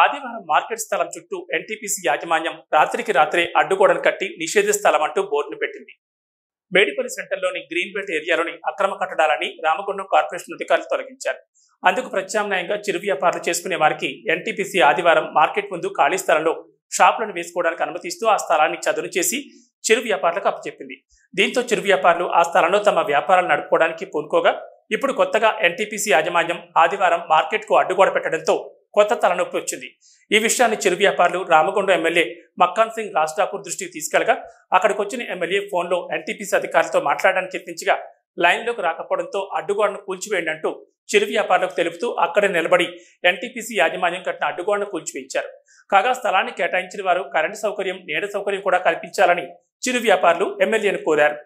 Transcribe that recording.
ఆదివారం మార్కెట్ స్థలం చుట్టూ ఎన్టీపీసీ యాజమాన్యం రాత్రికి రాత్రే అడ్డుగోడను కట్టి నిషేధ స్థలం అంటూ బోర్డును పెట్టింది. మేడిపల్లి సెంటర్లోని గ్రీన్ బెల్ట్ ఏరియాలోని అక్రమ కట్టడాలని రామగుండం కార్పొరేషన్ అధికారులు తొలగించారు. అందుకు ప్రత్యామ్నాయంగా చిరు వ్యాపారాలు చేసుకునే వారికి ఎన్టీపీసీ ఆదివారం మార్కెట్ ముందు ఖాళీ స్థలంలో షాపులను వేసుకోవడానికి అనుమతిస్తూ ఆ స్థలాన్ని చదును చేసి చిరు వ్యాపారులకు అప్పచెప్పింది. దీంతో చిరు వ్యాపారులు ఆ స్థలంలో తమ వ్యాపారాలు నడుపుకోవడానికి పూనుకోగా ఇప్పుడు కొత్తగా ఎన్టీపీసీ యాజమాన్యం ఆదివారం మార్కెట్కు అడ్డుగోడ పెట్టడంతో కొత్త తలనొప్పి వచ్చింది. ఈ విషయాన్ని చిరు వ్యాపారులు రామగుండం ఎమ్మెల్యే మక్కాన్ సింగ్ రాజ్ ఠాకూర్ దృష్టికి తీసుకెళ్లగా అక్కడికి వచ్చిన ఎమ్మెల్యే ఫోన్లో ఎన్టీపీసీ అధికారులతో మాట్లాడడానికి యత్నించగా లైన్లోకి రాకపోవడంతో అడ్డుగోడను కూల్చివేయండి అంటూ చిరు వ్యాపారులకు తెలుపుతూ అక్కడే నిలబడి ఎన్టీపీసీ యాజమాన్యం కట్టిన అడ్డుగోడను కూల్చివేయించారు. కాగా స్థలాన్ని కేటాయించిన వారు కరెంటు సౌకర్యం, నీడ సౌకర్యం కూడా కల్పించాలని చిరు వ్యాపారులు ఎమ్మెల్యేను కోరారు.